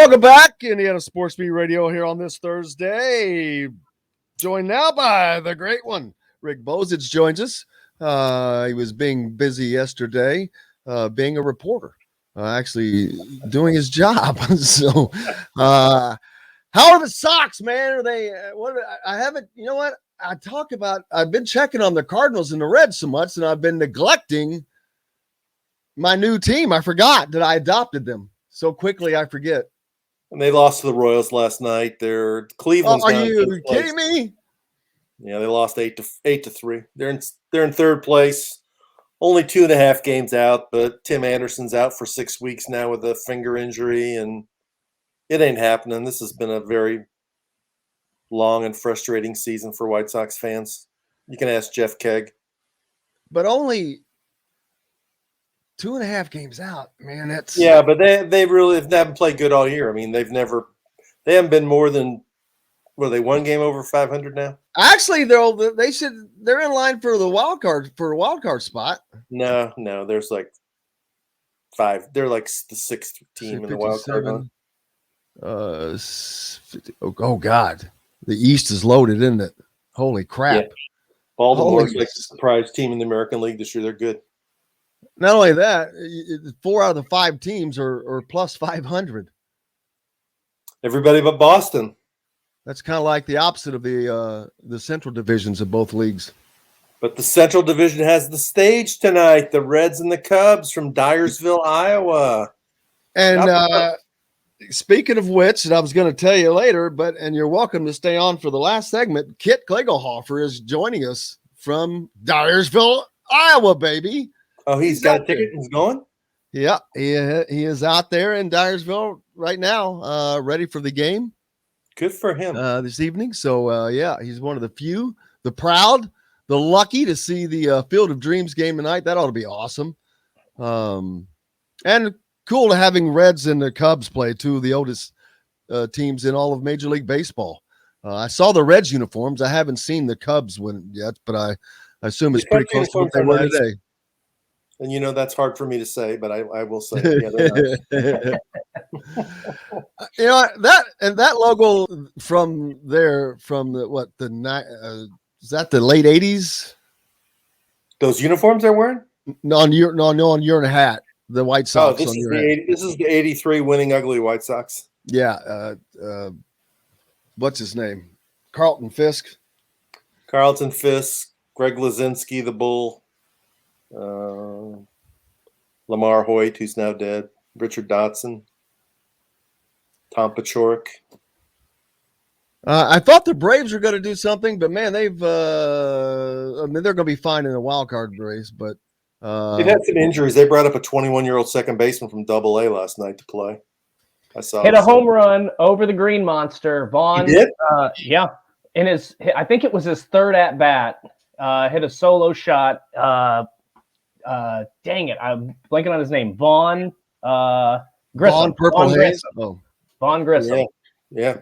Welcome back, Indiana Sports Beat Radio here on this Thursday. Joined now by the great one, Rick Bozich joins us. He was being busy yesterday, being a reporter, actually doing his job. So, how are the Sox, man? Are they? I haven't. You know what? I've been checking on the Cardinals and the Reds so much, and I've been neglecting my new team. I forgot that I adopted them so quickly. I forget. And they lost to the Royals last night. They're Cleveland's. Are you kidding me? Yeah, they lost 8-3. They're in third place, only 2.5 games out. But Tim Anderson's out for 6 weeks now with a finger injury, and it ain't happening. This has been a very long and frustrating season for White Sox fans. You can ask Jeff Kegg. But only 2.5 games out, man. That's but they haven't played good all year. I mean, they haven't been more than they 1 game over 500 now. Actually, they're in line for a wild card spot. No, there's like 5. They're like the 6th team in the wild card hunt. Oh God, the East is loaded, isn't it? Holy crap! Yeah. Baltimore's like the surprise team in the American League this year. They're good. Not only that, 4 out of the 5 teams are plus 500. Everybody but Boston. That's kind of like the opposite of the Central divisions of both leagues. But the Central Division has the stage tonight. The Reds and the Cubs from Dyersville, Iowa. And speaking of which, and I was going to tell you later, and you're welcome to stay on for the last segment. Kit Klagelhofer is joining us from Dyersville, Iowa, baby. Oh, he's got a ticket. He's going? Yeah, he is out there in Dyersville right now, ready for the game. Good for him. This evening. So, he's one of the few, the proud, the lucky to see the Field of Dreams game tonight. That ought to be awesome. And cool to having Reds and the Cubs play, two of the oldest teams in all of Major League Baseball. I saw the Reds uniforms. I haven't seen the Cubs win yet, but I assume it's pretty close to what they were today. And that's hard for me to say, but I will say, yeah, that logo from is that the late 80s? Those uniforms they're wearing? No, on your hat. The White Sox. Oh, this is the 83 winning ugly White Sox. Yeah. What's his name? Carlton Fisk, Greg Lazinski, the Bull. Lamar Hoyt, who's now dead, Richard Dotson, Tom Paciorek. I thought the Braves were going to do something, but man, they're going to be fine in the wild card race. But they've had some injuries. They brought up a 21-year-old second baseman from Double-A last night to play. I saw hit a home run over the Green Monster. Vaughn, he did? Yeah, I think it was his 3rd at bat. Hit a solo shot. Dang it, I'm blanking on his name. Vaughn Grissom. Vaughn Grissom. Yeah.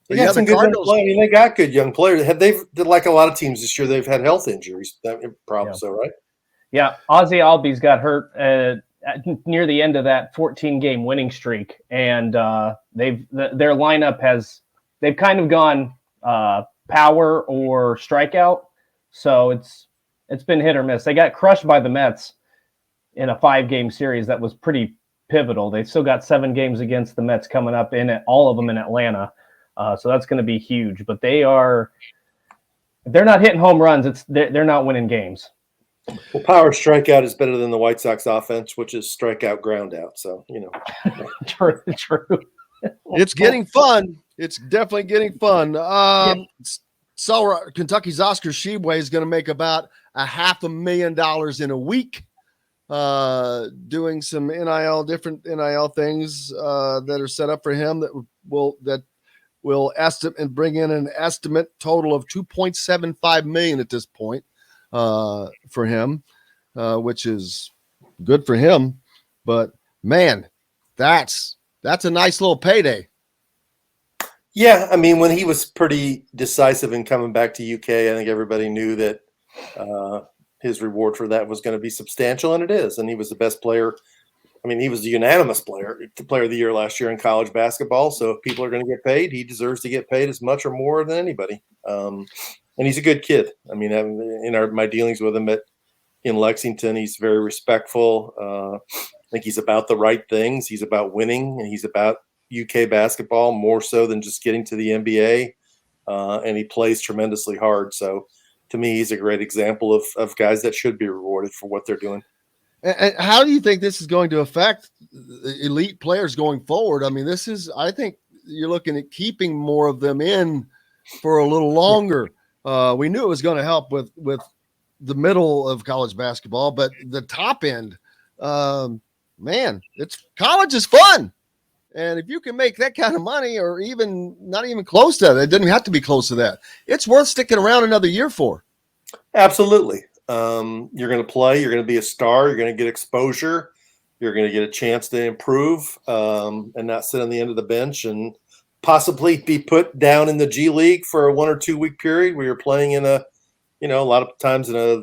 They got some good young players. I mean, they got good young players. Like a lot of teams this year, they've had health injuries. Problems, though, right? Yeah, Ozzie Albies got hurt near the end of that 14-game winning streak, and their lineup they've kind of gone power or strikeout. So it's been hit or miss. They got crushed by the Mets in a 5-game series that was pretty pivotal. They've still got 7 games against the Mets coming up all of them in Atlanta. So that's going to be huge. But they're not hitting home runs. They're not winning games. Well, power strikeout is better than the White Sox offense, which is strikeout ground out. So, True. It's getting fun. It's definitely getting fun. So Kentucky's Oscar Sheboy is going to make about $500,000 in a week, doing some different NIL things that are set up for him that will estimate and bring in an estimate total of $2.75 million at this point for him, which is good for him. But man, that's a nice little payday. Yeah, I mean, when he was pretty decisive in coming back to UK, I think everybody knew that his reward for that was going to be substantial, and it is. And he was the best player I mean, he was the unanimous player of the year last year in college basketball. So if people are going to get paid, he deserves to get paid as much or more than anybody. And he's a good kid. I mean, in my dealings with him in Lexington, he's very respectful. I think he's about the right things. He's about winning, and he's about UK basketball more so than just getting to the NBA. And he plays tremendously hard. So to me, he's a great example of guys that should be rewarded for what they're doing. And how do you think this is going to affect elite players going forward? I mean, I think you're looking at keeping more of them in for a little longer. We knew it was going to help with the middle of college basketball, but the top end, man, college is fun. And if you can make that kind of money, or even not even close to that, it doesn't have to be close to that, it's worth sticking around another year for. Absolutely. You're going to play, you're going to be a star, you're going to get exposure, you're going to get a chance to improve, and not sit on the end of the bench and possibly be put down in the G League for a 1 or 2 week period where you're playing in a lot of times in a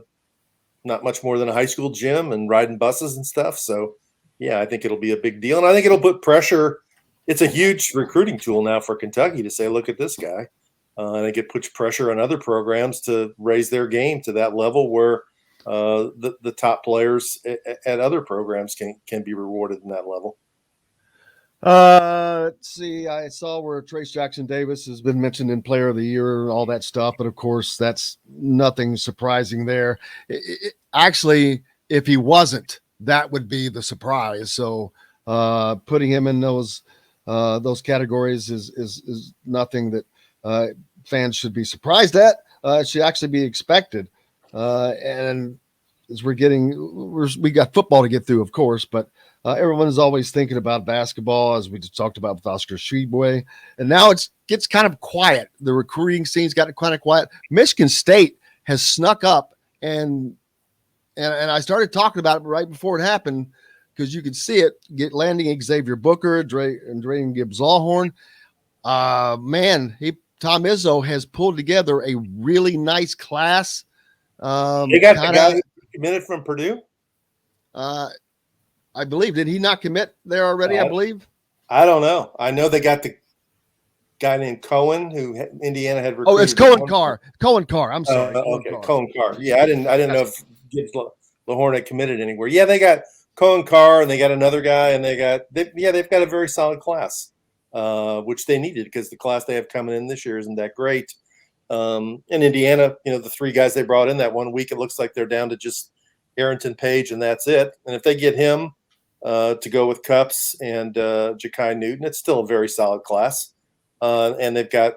not much more than a high school gym and riding buses and stuff. So yeah, I think it'll be a big deal. And I think it'll put pressure. It's a huge recruiting tool now for Kentucky to say, look at this guy. I think it puts pressure on other programs to raise their game to that level where the top players at other programs can be rewarded in that level. Let's see. I saw where Trace Jackson Davis has been mentioned in Player of the Year and all that stuff, but of course, that's nothing surprising there. Actually, if he wasn't, that would be the surprise. So, putting him in those categories is nothing that fans should be surprised at. It should actually be expected. And as we got football to get through, of course, but everyone is always thinking about basketball, as we just talked about with Oscar Tshiebwe. And now it gets kind of quiet. The recruiting scene's got kind of quiet. Michigan State has snuck up, and I started talking about it right before it happened, because you could see it landing Xavier Booker and Drayden Gibbs-Allhorn. Tom Izzo has pulled together a really nice class. They got the guy who committed from Purdue. I believe. Did he not commit there already? I believe. I don't know. I know they got the guy named Cohen, who Indiana had recruited. Oh, it's Cohen Carr. Cohen Carr. I'm sorry. Cohen Carr. Yeah, I didn't know if Gibbs-Allhorn had committed anywhere. Yeah, they got Cohen Carr, and they got another guy, and they've got a very solid class, which they needed, because the class they have coming in this year isn't that great. In Indiana, the 3 guys they brought in that 1 week, it looks like they're down to just Arrington Page, and that's it. And if they get him to go with Cups and Ja'Kai Newton, it's still a very solid class. And they've got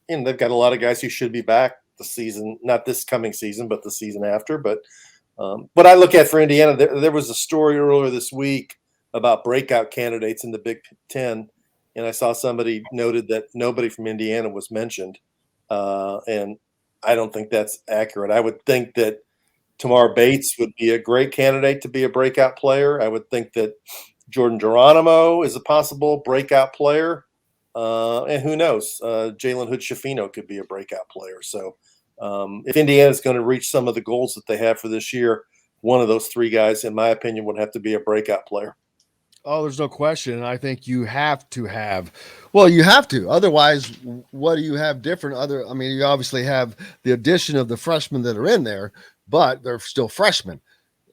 a lot of guys who should be back the season, not this coming season, but the season after. But what I look at for Indiana, there was a story earlier this week about breakout candidates in the Big Ten, and I saw somebody noted that nobody from Indiana was mentioned, and I don't think that's accurate. I would think that Tamar Bates would be a great candidate to be a breakout player. I would think that Jordan Geronimo is a possible breakout player. And who knows, Jalen Hood-Schifino could be a breakout player. So if Indiana is going to reach some of the goals that they have for this year, one of those 3 guys, in my opinion, would have to be a breakout player. Oh, there's no question. I think you have to have. Well, you have to. Otherwise, what do you have different? You obviously have the addition of the freshmen that are in there, but they're still freshmen.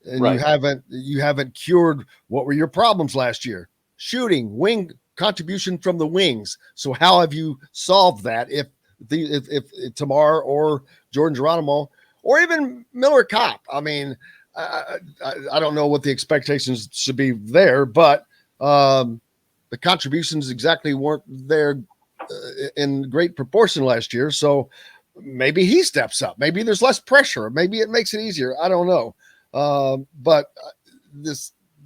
And right. You haven't cured what were your problems last year? Shooting, wing contribution from the wings. So how have you solved that? If Tamar or Jordan Geronimo or even Miller Kopp, I don't know what the expectations should be there, but the contributions exactly weren't there in great proportion last year. So maybe he steps up. Maybe there's less pressure. Maybe it makes it easier. I don't know. But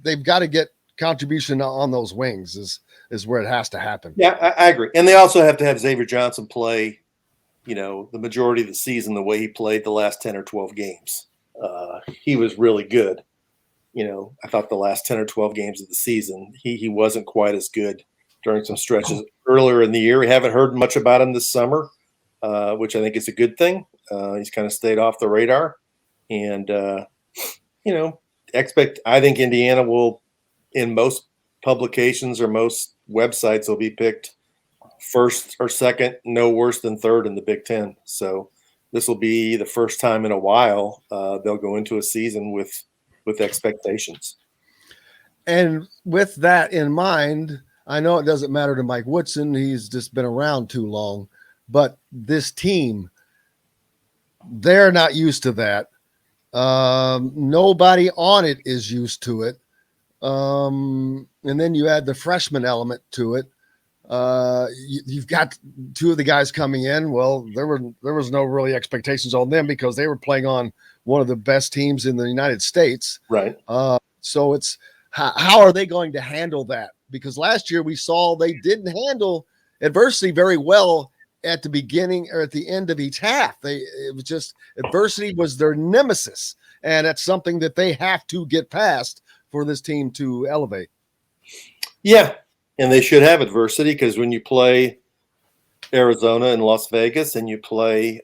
they've got to get contribution on those wings is where it has to happen. Yeah, I agree. And they also have to have Xavier Johnson play, the majority of the season the way he played the last 10 or 12 games. He was really good. I thought the last 10 or 12 games of the season, he wasn't quite as good during some stretches earlier in the year. We haven't heard much about him this summer, which I think is a good thing. He's kind of stayed off the radar. And, I think Indiana will in most publications or most websites, will be picked first or second, no worse than third in the Big Ten. So this will be the first time in a while they'll go into a season with expectations. And with that in mind, I know it doesn't matter to Mike Woodson. He's just been around too long. But this team, they're not used to that. Nobody on it is used to it. And then you add the freshman element to it. You've got two of the guys coming in. Well, there was no really expectations on them because they were playing on one of the best teams in the United States. Right. So it's how are they going to handle that? Because last year we saw they didn't handle adversity very well at the beginning or at the end of each half. It was just adversity was their nemesis, and that's something that they have to get past for this team to elevate. Yeah, and they should have adversity because when you play Arizona and Las Vegas and you play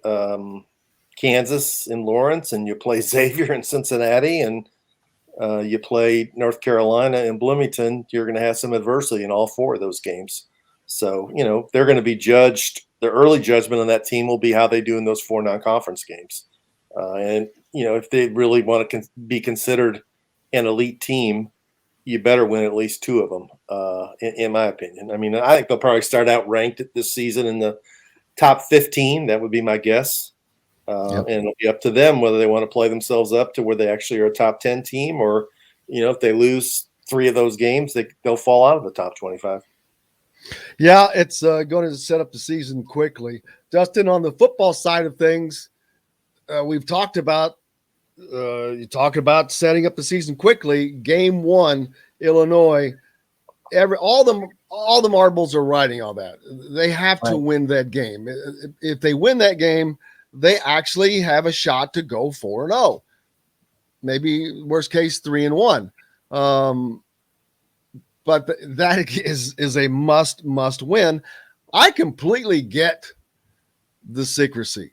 Kansas in Lawrence and you play Xavier in Cincinnati and you play North Carolina in Bloomington, you're going to have some adversity in all four of those games. So, they're going to be judged. The early judgment on that team will be how they do in those four non-conference games. And if they really want to be considered an elite team, you better win at least two of them, in my opinion. I mean, I think they'll probably start out ranked this season in the top 15. That would be my guess. And it'll be up to them whether they want to play themselves up to where they actually are a top 10 team or, if they lose three of those games, they'll fall out of the top 25. Yeah, it's going to set up the season quickly. Dustin, on the football side of things, we've talked about you talk about setting up the season quickly. Game 1, Illinois. All the marbles are riding on that. They have to win that game. If they win that game, they actually have a shot to go 4-0. Maybe worst case 3-1. But that is a must win. I completely get the secrecy.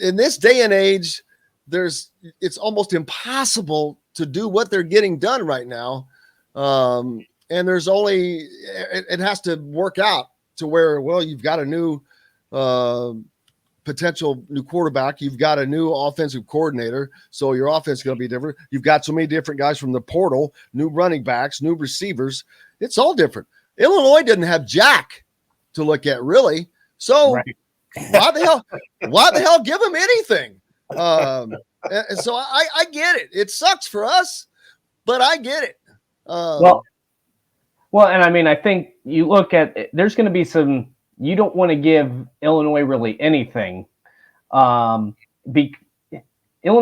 In this day and age, it's almost impossible to do what they're getting done right now. And there's only it has to work out to where, well, you've got a new potential new quarterback. You've got a new offensive coordinator. So your offense is going to be different. You've got so many different guys from the portal, new running backs, new receivers. It's all different. Illinois didn't have jack to look at, really. So why the hell give them anything? And so I get it. It sucks for us, but I get it. Well, and I mean, I think you look at there's going to be some. You don't want to give Illinois really anything. Illinois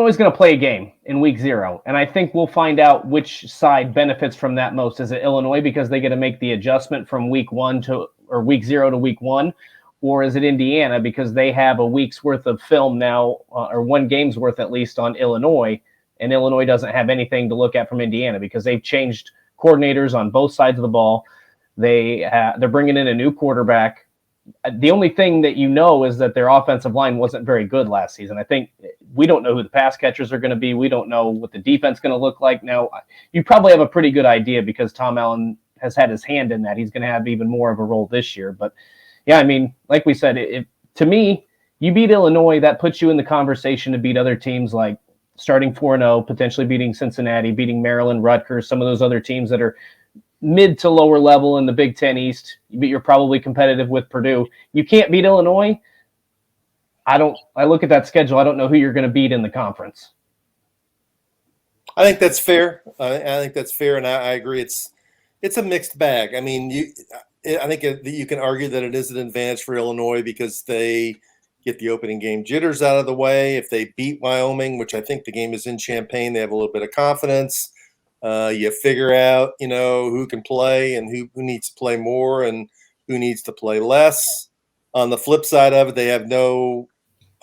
is going to play a game in week 0, and I think we'll find out which side benefits from that most. Is it Illinois because they get to make the adjustment from week 0 to week 1, or is it Indiana because they have a week's worth of film now, or one game's worth at least on Illinois, and Illinois doesn't have anything to look at from Indiana because they've changed coordinators on both sides of the ball. They're bringing in a new quarterback. The only thing that is that their offensive line wasn't very good last season. I think we don't know who the pass catchers are going to be. We don't know what the defense is going to look like. Now, you probably have a pretty good idea because Tom Allen has had his hand in that. He's going to have even more of a role this year. But, yeah, I mean, like we said, to me, you beat Illinois, that puts you in the conversation to beat other teams like starting 4-0, potentially beating Cincinnati, beating Maryland, Rutgers, some of those other teams that are mid to lower level in the Big Ten East, but you're probably competitive with Purdue. You can't beat Illinois. I look at that schedule. I don't know who you're going to beat in the conference. I think that's fair. I think that's fair, and I agree. It's a mixed bag. I mean, I think you can argue that it is an advantage for Illinois because they get the opening game jitters out of the way. If they beat Wyoming, which I think the game is in Champaign, they have a little bit of confidence. You figure out, who can play and who needs to play more and who needs to play less. On the flip side of it, they have no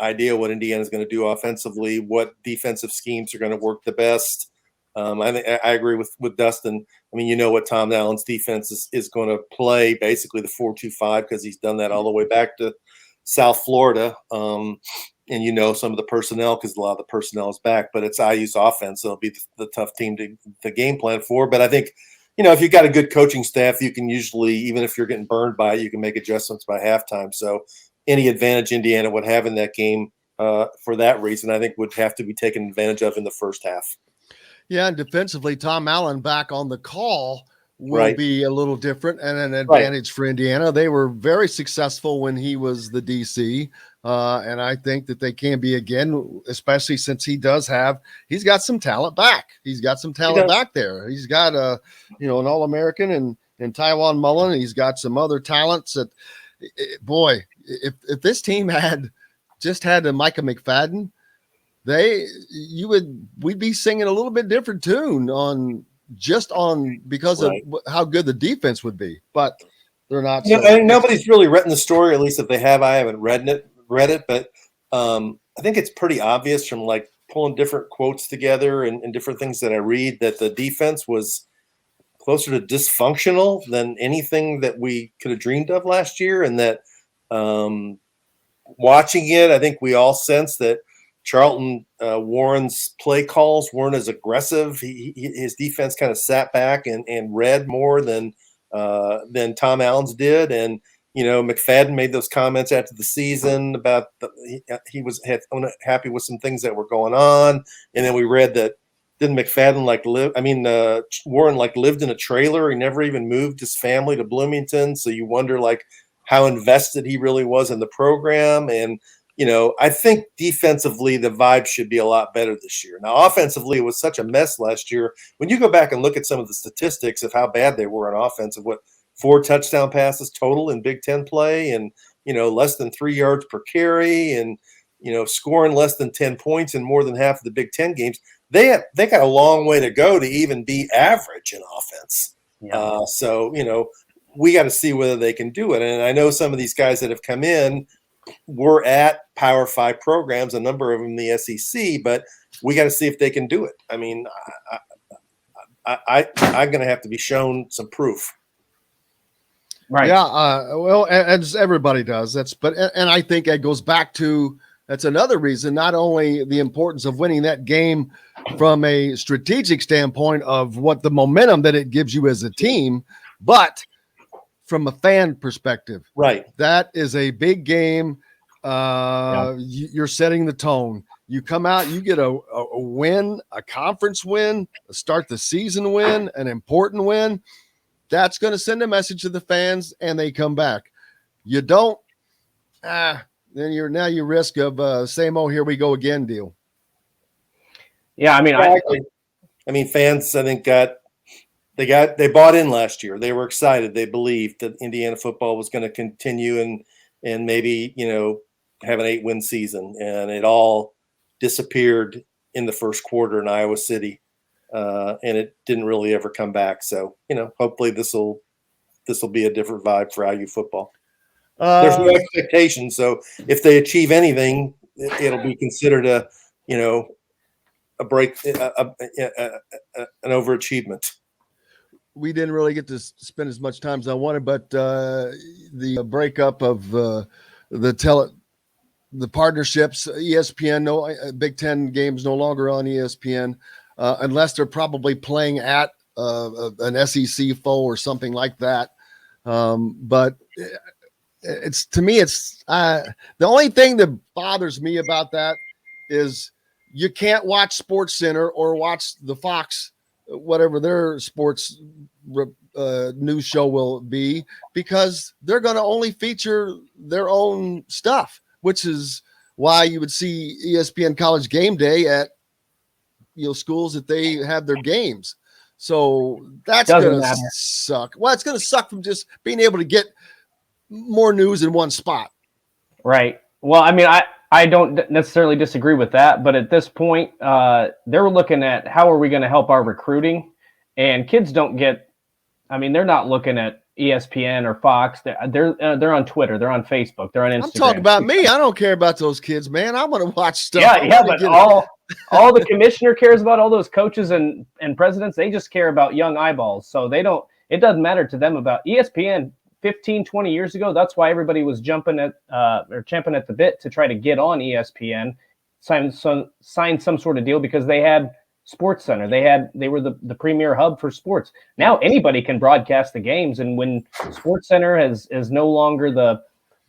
idea what Indiana is going to do offensively, what defensive schemes are going to work the best. I think I agree with Dustin. I mean, what Tom Allen's defense is going to play, basically the 4-2-5, because he's done that all the way back to South Florida. and some of the personnel because a lot of the personnel is back, but it's IU's offense. So it'll be the tough team to game plan for. But I think, if you've got a good coaching staff, you can usually, even if you're getting burned by it, you can make adjustments by halftime. So any advantage Indiana would have in that game for that reason, I think would have to be taken advantage of in the first half. Yeah, and defensively, Tom Allen back on the call will be a little different and an advantage for Indiana. They were very successful when he was the DC, and I think that they can be again, especially since he's got some talent back. He's got some talent back there. He's got an All-American and Taiwan Mullen. He's got some other talents that, boy, if this team had a Micah McFadden, we'd be singing a little bit different tune because of how good the defense would be, but they're not. I think nobody's really written the story, at least if they have, I haven't read it, but I think it's pretty obvious from like pulling different quotes together and different things that I read that the defense was closer to dysfunctional than anything that we could have dreamed of last year. And that watching it, I think we all sense that Charlton Warren's play calls weren't as aggressive. His defense kind of sat back and read more than Tom Allen's did. And, McFadden made those comments after the season about he was happy with some things that were going on. And then we read that didn't McFadden Warren lived in a trailer. He never even moved his family to Bloomington. So you wonder how invested he really was in the program. And, I think defensively, the vibe should be a lot better this year. Now, offensively, it was such a mess last year. When you go back and look at some of the statistics of how bad they were on offense, of 4 touchdown passes total in Big Ten play and, less than 3 yards per carry and, scoring less than 10 points in more than half of the Big Ten games, they got a long way to go to even be average in offense. Yeah. So, we got to see whether they can do it. And I know some of these guys that have come in were at Power 5 programs, a number of them in the SEC, but we got to see if they can do it. I mean, I'm going to have to be shown some proof. Right. Yeah. Well, as everybody does, and I think it goes back to, that's another reason, not only the importance of winning that game from a strategic standpoint of what the momentum that it gives you as a team, but from a fan perspective, right? That is a big game. You're setting the tone. You come out, you get a win, a conference win, a start the season win, an important win. That's going to send a message to the fans, and they come back. You don't, then you risk of same old here we go again deal. Yeah, I mean, fans, I think they bought in last year. They were excited. They believed that Indiana football was going to continue and maybe, have an 8-win season. And it all disappeared in the first quarter in Iowa City. And it didn't really ever come back. So, hopefully this will be a different vibe for IU football. There's no expectation. So if they achieve anything, it'll be considered a break, an overachievement. We didn't really get to spend as much time as I wanted, but the breakup of the partnerships, ESPN, no Big Ten games no longer on ESPN, unless they're probably playing at an SEC foe or something like that. But it's the only thing that bothers me about that is you can't watch Sports Center or watch the Fox, whatever their sports news show will be, because they're going to only feature their own stuff, which is why you would see ESPN College Game Day at schools that they have their games. So that's going to suck. Well, it's going to suck from just being able to get more news in one spot. Right. Well, I mean, I don't necessarily disagree with that, but at this point, they're looking at how are we going to help our recruiting, and kids don't get. I mean, they're not looking at ESPN or Fox. They're on Twitter, they're on Facebook, they're on Instagram. I'm talking about me. I don't care about those kids, man. I want to watch stuff. Yeah, but all the commissioner cares about, all those coaches and presidents, they just care about young eyeballs. So they don't. It doesn't matter to them about ESPN. 15, 20 years ago, that's why everybody was jumping at or champing at the bit to try to get on ESPN, sign some sort of deal, because they had Sports Center. They were the premier hub for sports. Now anybody can broadcast the games, and when Sports Center is no longer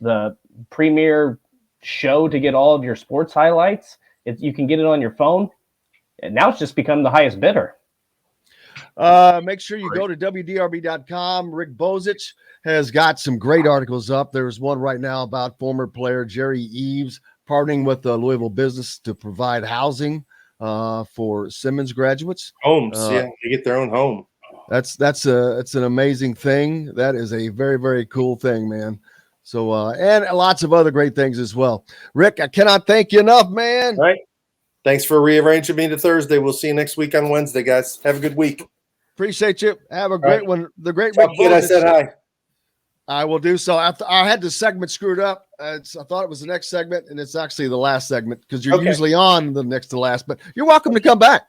the premier show to get all of your sports highlights, you can get it on your phone, and now it's just become the highest bidder. Make sure you go to WDRB.com. Rick Bozich has got some great articles up. There's one right now about former player Jerry Eves partnering with the Louisville business to provide housing for Simmons graduates. Homes, they get their own home. It's an amazing thing. That is a very, very cool thing, man. So, and lots of other great things as well. Rick, I cannot thank you enough, man. All right. Thanks for rearranging me to Thursday. We'll see you next week on Wednesday, guys. Have a good week. Appreciate you. Have a great one. The great Rick Bozich. I said hi. I will do so. I had the segment screwed up. I thought it was the next segment, and it's actually the last segment because you're usually on the next to last. But you're welcome to come back.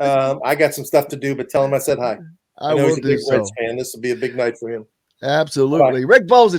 I got some stuff to do, but tell him I said hi. I will he's a do big so. Reds fan. This will be a big night for him. Absolutely. Bye. Rick Bozich.